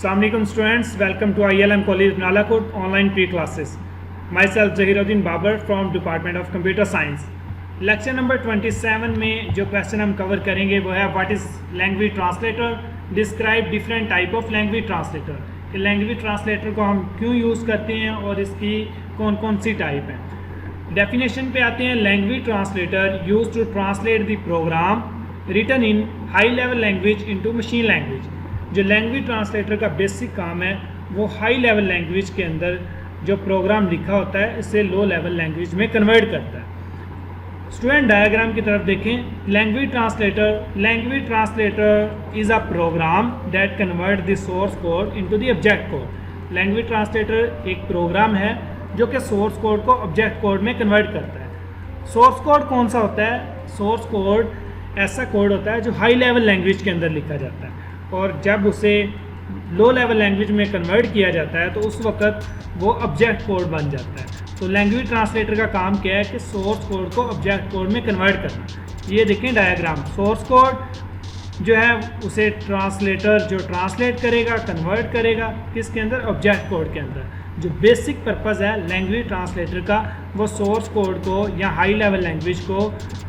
Assalamualaikum students, welcome to ILM College Nalakot online pre-classes. Myself Zahiruddin Babar from Department of Computer Science. Lecture number 27 में जो question हम cover करेंगे वो है what is language translator, describe different type of language translator कि language translator को हम क्यों यूज़ करते हैं और इसकी कौन कौन सी टाइप है। डेफिनेशन पे आते हैं। Language translator use to translate the program written in high level language into machine language. जो लैंग्वेज ट्रांसलेटर का बेसिक काम है वो हाई लेवल लैंग्वेज के अंदर जो प्रोग्राम लिखा होता है इसे लो लेवल लैंग्वेज में कन्वर्ट करता है। स्टूडेंट डायग्राम की तरफ देखें। Language translator is a program that convert the source code into the object code. Language translator एक प्रोग्राम है जो कि सोर्स कोड को ऑब्जेक्ट कोड में कन्वर्ट करता है। सोर्स कोड कौन सा होता है? सोर्स कोड ऐसा कोड होता है जो हाई लेवल लैंग्वेज के अंदर लिखा जाता है और जब उसे लो लेवल लैंग्वेज में कन्वर्ट किया जाता है तो उस वक्त वो ऑब्जेक्ट कोड बन जाता है। तो लैंग्वेज ट्रांसलेटर का काम क्या है कि सोर्स कोड को ऑब्जेक्ट कोड में कन्वर्ट करना। ये देखें डायग्राम। सोर्स कोड जो है उसे ट्रांसलेटर जो ट्रांसलेट करेगा, कन्वर्ट करेगा किसके अंदर? ऑब्जेक्ट कोड के अंदर। जो बेसिक पर्पज़ है लैंग्वेज ट्रांसलेटर का वो सोर्स कोड को या हाई लेवल लैंग्वेज को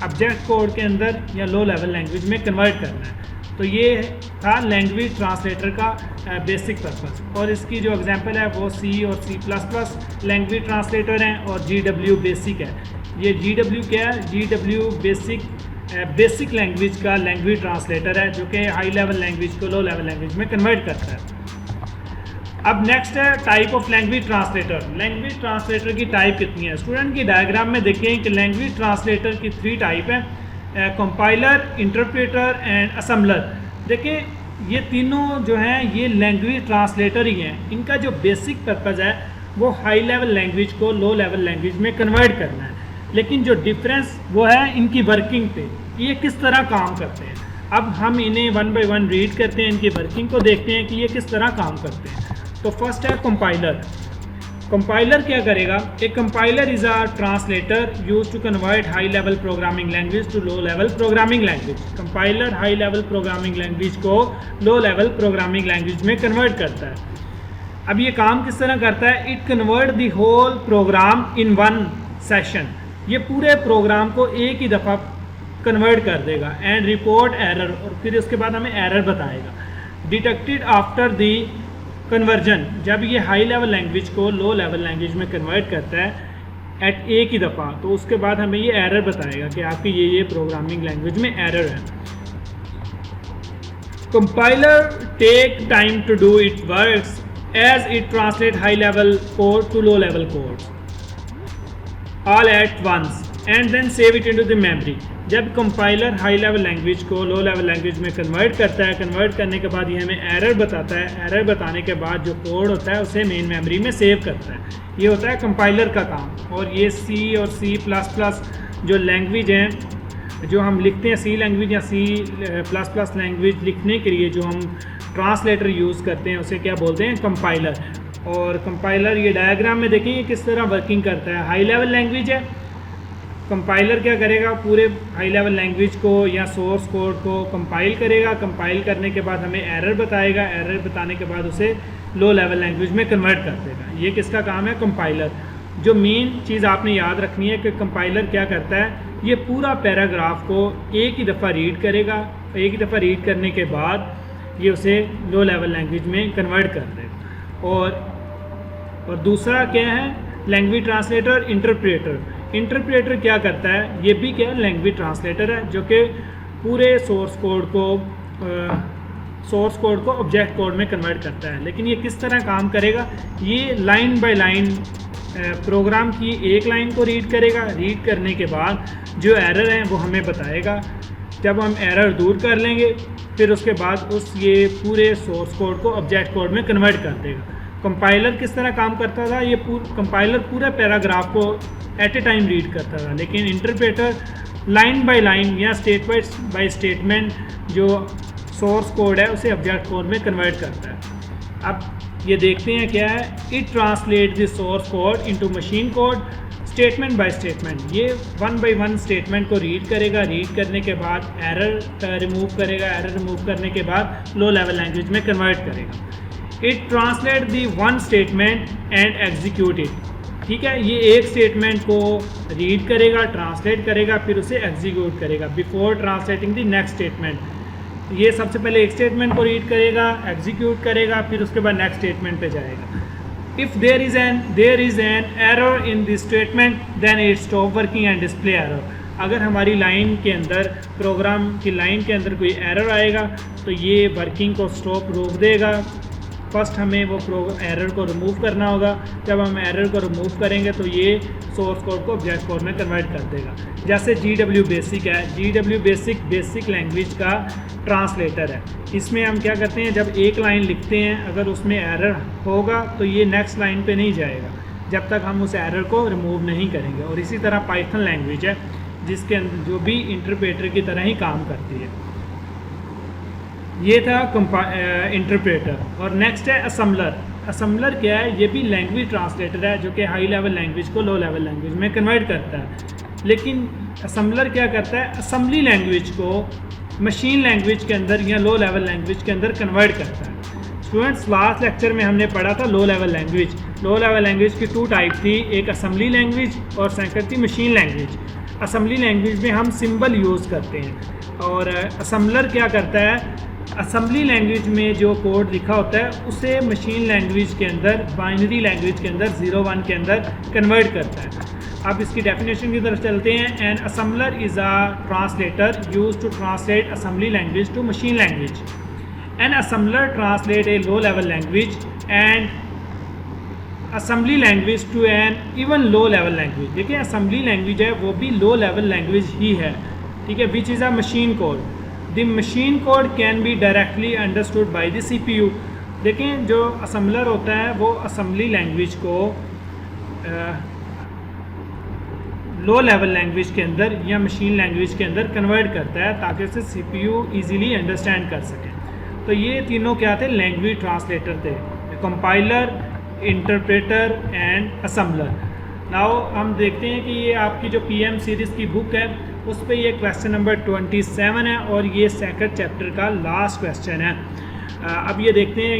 ऑब्जेक्ट कोड के अंदर या लो लेवल लैंग्वेज में कन्वर्ट करना है। तो ये था लैंग्वेज ट्रांसलेटर का बेसिक पर्पज़। और इसकी जो एग्जांपल है वो C और C++ लैंग्वेज ट्रांसलेटर हैं और GW बेसिक है। ये GW क्या है? GW बेसिक लैंग्वेज का लैंग्वेज ट्रांसलेटर है जो कि हाई लेवल लैंग्वेज को लो लेवल लैंग्वेज में कन्वर्ट करता है। अब नेक्स्ट है type of language translator. Language translator की टाइप कितनी है? स्टूडेंट की डायग्राम में देखें कि लैंग्वेज ट्रांसलेटर की 3 टाइप है, कंपाइलर, इंटरप्रेटर एंड असम्बलर। देखें ये तीनों जो हैं ये लैंग्वेज ट्रांसलेटर ही हैं। इनका जो बेसिक पर्पज़ है वो हाई लेवल लैंग्वेज को लो लेवल लैंग्वेज में कन्वर्ट करना है। लेकिन जो डिफरेंस वो है इनकी वर्किंग पे, ये किस तरह काम करते हैं। अब हम इन्हें वन बाय वन रीड करते हैं, इनकी वर्किंग को देखते हैं कि ये किस तरह काम करते हैं। तो फर्स्ट है कंपाइलर। कंपाइलर क्या करेगा? एक compiler is a translator use to convert high level programming language to low level programming language. Compiler high level programming language को लो लेवल प्रोग्रामिंग लैंग्वेज में कन्वर्ट करता है। अब ये काम किस तरह करता है? It convert the whole program in one session. ये पूरे प्रोग्राम को एक ही दफ़ा कन्वर्ट कर देगा एंड रिपोर्ट एरर, और फिर उसके बाद हमें एरर बताएगा। डिटेक्टेड आफ्टर दी कन्वर्जन, जब ये हाई लेवल लैंग्वेज को लो लेवल लैंग्वेज में कन्वर्ट करता है एट एक ही दफ़ा, तो उसके बाद हमें ये एरर बताएगा कि आपकी ये प्रोग्रामिंग लैंग्वेज में एरर है। Compiler take time to do it works as it translate high level code to low level code all at once and then save it into the memory. जब compiler high level language को low level language में convert करता है, convert करने के बाद ये हमें एरर बताता है। एरर बताने के बाद जो कोड होता है उसे मेन मेमोरी में सेव करता है। ये होता है कंपाइलर का काम। और ये C और C++ जो लैंग्वेज हैं जो हम लिखते हैं, C लैंग्वेज या C++ लैंग्वेज लिखने के लिए जो हम ट्रांसलेटर यूज़ करते हैं उसे क्या बोलते हैं? कंपाइलर। और कंपाइलर ये डायग्राम में देखें ये किस तरह वर्किंग करता है। हाई लेवल लैंग्वेज है, कंपाइलर क्या करेगा? पूरे हाई लेवल लैंग्वेज को या सोर्स कोड को कंपाइल करेगा। कंपाइल करने के बाद हमें एरर बताएगा। एरर बताने के बाद उसे लो लेवल लैंग्वेज में कन्वर्ट कर देगा। ये किसका काम है? कंपाइलर। जो मेन चीज़ आपने याद रखनी है कि कंपाइलर क्या करता है, ये पूरा पैराग्राफ को एक ही दफ़ा रीड करेगा। एक ही दफ़ा रीड करने के बाद ये उसे लो लेवल लैंग्वेज में कन्वर्ट कर देगा। और दूसरा क्या है? Language translator, interpreter. इंटरप्रेटर क्या करता है? ये भी क्या है? लैंग्वेज ट्रांसलेटर है जो कि पूरे सोर्स कोड को ऑब्जेक्ट कोड में कन्वर्ट करता है। लेकिन ये किस तरह काम करेगा? ये लाइन बाय लाइन प्रोग्राम की एक लाइन को रीड करेगा। रीड करने के बाद जो एरर हैं वो हमें बताएगा। जब हम एरर दूर कर लेंगे फिर उसके बाद ये पूरे सोर्स कोड को ऑब्जेक्ट कोड में कन्वर्ट कर देगा। कंपाइलर किस तरह काम करता था? ये कंपाइलर पूरे पैराग्राफ को एट ए टाइम रीड करता था, लेकिन इंटरप्रेटर लाइन बाय लाइन या स्टेटमेंट बाय स्टेटमेंट जो सोर्स कोड है उसे ऑब्जेक्ट कोड में कन्वर्ट करता है। अब ये देखते हैं क्या है। It translate the source code into machine code statement by statement. ये वन बाय वन स्टेटमेंट को रीड करेगा। रीड करने के बाद एरर रिमूव करेगा। एरर रिमूव करने के बाद लो लेवल लैंग्वेज में कन्वर्ट करेगा। It translate the one statement and execute it. ठीक है, ये एक स्टेटमेंट को रीड करेगा, ट्रांसलेट करेगा, फिर उसे एग्जीक्यूट करेगा before translating the next statement. ये सबसे पहले एक स्टेटमेंट को रीड करेगा, एग्जीक्यूट करेगा, फिर उसके बाद नेक्स्ट स्टेटमेंट पे जाएगा। If there is an error in this statement then it stop working and display error. अगर हमारी लाइन के अंदर, प्रोग्राम की लाइन के अंदर कोई एरर आएगा तो ये वर्किंग को स्टॉप रोक देगा। फर्स्ट हमें वो एरर को रिमूव करना होगा। जब हम एरर को रिमूव करेंगे तो ये सोर्स कोड को ऑब्जेक्ट कोड में कन्वर्ट कर देगा। जैसे GW बेसिक है, GW बेसिक लैंग्वेज का ट्रांसलेटर है। इसमें हम क्या करते हैं, जब एक लाइन लिखते हैं अगर उसमें एरर होगा तो ये नेक्स्ट लाइन पे नहीं जाएगा जब तक हम उस एरर को रिमूव नहीं करेंगे। और इसी तरह पाइथन लैंग्वेज है जिसके अंदर जो भी इंटरप्रेटर की तरह ही काम करती है। ये था इंटरप्रेटर। और नेक्स्ट है असम्बलर। असम्बलर क्या है, ये भी लैंग्वेज ट्रांसलेटर है जो कि हाई लेवल लैंग्वेज को लो लेवल लैंग्वेज में कन्वर्ट करता है। लेकिन असम्बलर क्या करता है, असम्बली लैंग्वेज को मशीन लैंग्वेज के अंदर या लो लेवल लैंग्वेज के अंदर कन्वर्ट करता है। स्टूडेंट्स, लास्ट लेक्चर में हमने पढ़ा था लो लेवल लैंग्वेज। लो लेवल लैंग्वेज की 2 टाइप थी, एक असम्बली लैंग्वेज और सेकंड थी मशीन लैंग्वेज। असम्बली लैंग्वेज में हम सिंबल यूज़ करते हैं और असम्बलर क्या करता है, असम्बली लैंग्वेज में जो कोड लिखा होता है उसे मशीन लैंग्वेज के अंदर, बाइनरी लैंग्वेज के अंदर 0-1 के अंदर कन्वर्ट करता है। अब इसकी डेफिनेशन की तरफ चलते हैं। An assembler is a translator use to translate assembly language to machine language. An assembler translate a low level language and assembly language to an even low level language. देखिए assembly language है वो भी लो level language ही है, ठीक है, which is a machine code. The machine code can be directly understood by the CPU। देखें जो assembler होता है वो असम्बली लैंग्वेज को लो लेवल लैंग्वेज के अंदर या मशीन लैंग्वेज के अंदर कन्वर्ट करता है ताकि उसे CPU ईजिली अंडरस्टैंड कर सके। तो ये तीनों क्या थे, लैंग्वेज ट्रांसलेटर थे, compiler, interpreter and assembler. Now हम देखते हैं कि ये आपकी जो PM सीरीज़ की बुक है उस पर ये क्वेश्चन नंबर 27 है और ये सेकंड चैप्टर का लास्ट क्वेश्चन है। अब ये देखते हैं,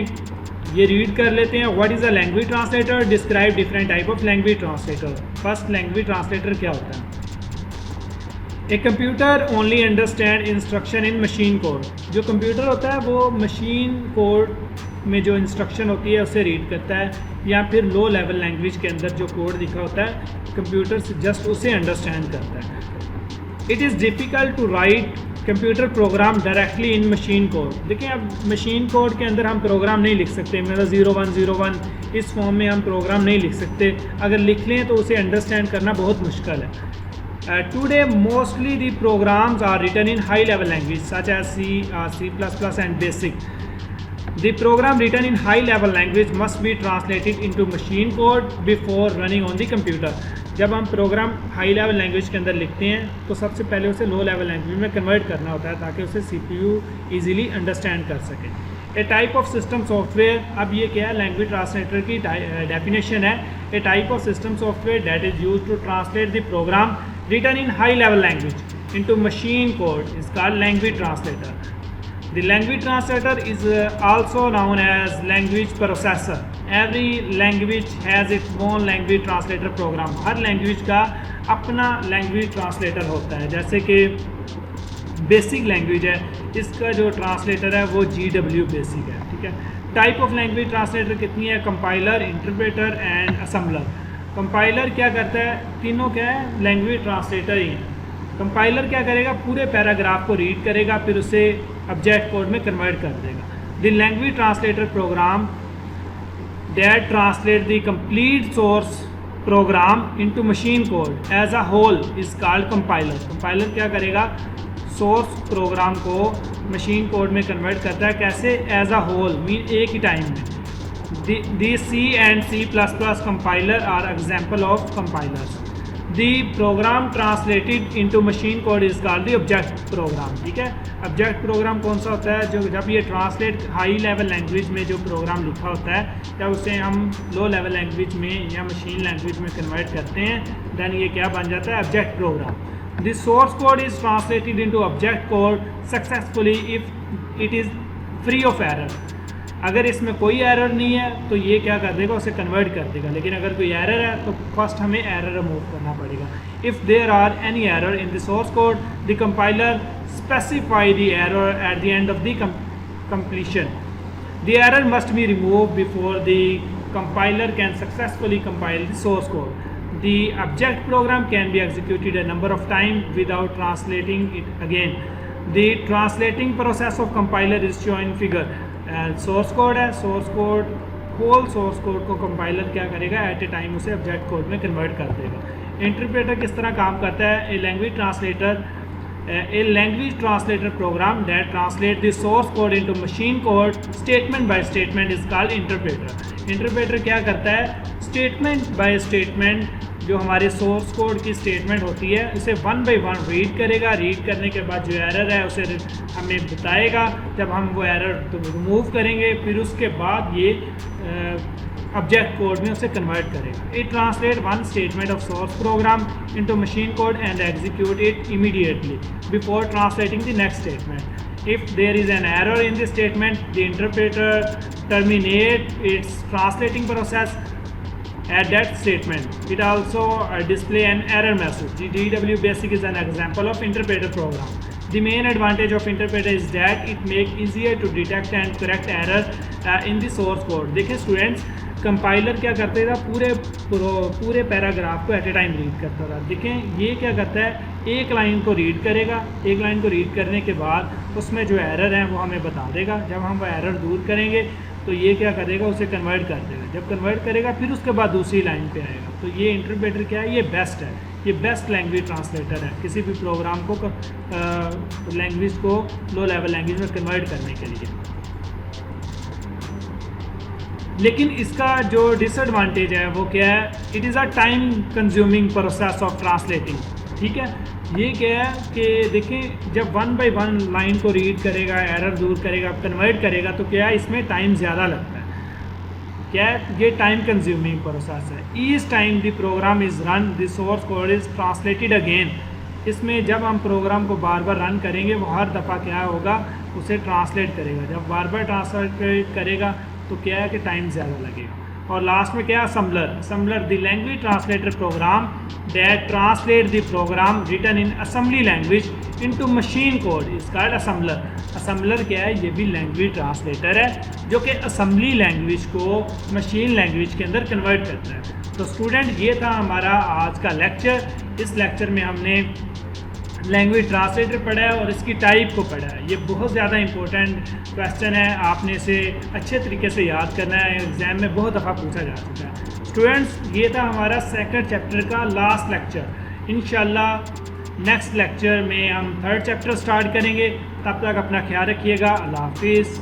ये रीड कर लेते हैं। What is a language translator, describe different type of language translator. First, language translator क्या होता है। A computer only understand instruction in machine code. जो कंप्यूटर होता है वो मशीन कोड में जो इंस्ट्रक्शन होती है उसे रीड करता है, या फिर लो लेवल लैंग्वेज के अंदर जो कोड लिखा होता है कंप्यूटर जस्ट उसे अंडरस्टैंड करता है। It is difficult to write computer program directly in machine code. देखिए अब मशीन कोड के अंदर हम प्रोग्राम नहीं लिख सकते, मतलब 0101 इस फॉर्म में हम प्रोग्राम नहीं लिख सकते। अगर लिख लें तो उसे अंडरस्टैंड करना बहुत मुश्किल है। Today mostly the programs are written in high level language such as C, C++ and basic. The program written in high level language must be translated into machine code before running on the computer. जब हम programme high level language के अंदर लिखते हैं तो सबसे पहले उसे लो लेवल लैंग्वेज में कन्वर्ट करना होता है ताकि उसे CPU ईजिली अंडरस्टैंड कर सके। A type of system software, अब ये क्या है, लैंग्वेज ट्रांसलेटर की डेफिनेशन है। A type of system software that is use to translate the program written in high level language into machine code is called language translator. The language translator is also known as language processor. Every language has its own language translator program. Her language का अपना language translator होता है। जैसे कि basic language है, इसका जो translator है वो GW basic है, ठीक है। Type of language translator कितनी है, compiler, interpreter and assembler। Compiler क्या करता है, तीनों क्या है, लैंग्वेज ट्रांसलेटर ही है। कंपाइलर क्या करेगा, पूरे पैराग्राफ को रीड करेगा फिर उसे ऑब्जेक्ट कोड में कन्वर्ट कर देगा। The language translator program that translate the complete source program into machine code as a whole is called compiler. Compiler क्या करेगा, सोर्स प्रोग्राम को मशीन कोड में कन्वर्ट करता है। कैसे, एज अ होल मीन एक ही टाइम में। The C and C++ compiler are example of compilers. The program translated into machine code is called the object program, ठीक है। object program कौन सा होता है, जो जब ये ट्रांसलेट हाई लेवल लैंग्वेज में जो प्रोग्राम लिखा होता है जब उसे हम लो लेवल लैंग्वेज में या मशीन लैंग्वेज में कन्वर्ट करते हैं देन ये क्या बन जाता है, object program. The source code is translated into object code successfully if it is free of error. अगर इसमें कोई एरर नहीं है तो ये क्या कर देगा, उसे कन्वर्ट कर देगा। लेकिन अगर कोई एरर है तो फर्स्ट हमें एरर रिमूव करना पड़ेगा। If there are any error in the source code the compiler specify the error at the end of the completion. The error must be removed before the compiler can successfully compile the source code. The object program can be executed a number of times without translating it again. The translating process of compiler is shown in figure. Source code है, source code whole source code को compiler क्या करेगा, at a time उसे object code में convert कर देगा। Interpreter किस तरह काम करता है? A language translator program that translates the source code into machine code statement by statement is called interpreter. Interpreter क्या करता है? Statement by statement जो हमारे सोर्स कोड की स्टेटमेंट होती है उसे वन बाई वन रीड करेगा। रीड करने के बाद जो एरर है उसे हमें बताएगा। जब हम वो एरर रिमूव करेंगे फिर उसके बाद ये ऑब्जेक्ट कोड में उसे कन्वर्ट करेगा। It translate one statement of source program into machine code and execute it immediately before translating the next statement. If there is an error in the statement the interpreter terminate its translating process at that statement. It also display an error message. The DW Basic is an example of interpreter program. The main advantage of interpreter is that it makes easier to detect and correct error in the source code. देखिए students, compiler क्या करते था, पूरे paragraph को eight ए time read करता था। देखें ये क्या करता है, एक लाइन को रीड करेगा। एक लाइन को रीड करने के बाद उसमें जो एरर है वो हमें बता देगा। जब हम वो एरर दूर करेंगे तो ये क्या करेगा, उसे कन्वर्ट कर देगा। जब कन्वर्ट करेगा फिर उसके बाद दूसरी लाइन पे आएगा। तो ये इंटरप्रेटर क्या है, ये बेस्ट है, ये बेस्ट लैंग्वेज ट्रांसलेटर है किसी भी प्रोग्राम को लैंग्वेज को लो लेवल लैंग्वेज में कन्वर्ट करने के लिए। लेकिन इसका जो डिसएडवांटेज है वो क्या है, it is a time consuming process of translating. ठीक है, ये क्या है कि देखें जब वन बाई वन लाइन को रीड करेगा, एरर दूर करेगा, कन्वर्ट करेगा तो क्या है, इसमें टाइम ज़्यादा लगता है। क्या है, ये टाइम कंज्यूमिंग प्रोसेस है। Each time the program is run the source code is translated again. इसमें जब हम प्रोग्राम को बार बार रन करेंगे वो हर दफ़ा क्या होगा, उसे ट्रांसलेट करेगा। जब बार बार ट्रांसलेट करेगा तो क्या है कि टाइम ज़्यादा लगेगा। और लास्ट में क्या, assembler the language translator program that translate the program written in assembly language into machine code is called assembler. Assembler क्या है, ये भी लैंग्वेज ट्रांसलेटर है जो कि असेंबली लैंग्वेज को मशीन लैंग्वेज के अंदर कन्वर्ट करता है। तो स्टूडेंट, ये था हमारा आज का लेक्चर। इस लेक्चर में हमने लैंग्वेज ट्रांसलेटर पढ़ा है और इसकी टाइप को पढ़ा है। ये बहुत ज़्यादा इंपॉर्टेंट क्वेश्चन है, आपने इसे अच्छे तरीके से याद करना है, एग्ज़ाम में बहुत दफ़ा पूछा जा चुका है। स्टूडेंट्स, ये था हमारा सेकंड चैप्टर का लास्ट लेक्चर। इंशाल्लाह नेक्स्ट लेक्चर में हम थर्ड चैप्टर स्टार्ट करेंगे। तब तक अपना ख्याल रखिएगा। अल्लाह हाफिज़।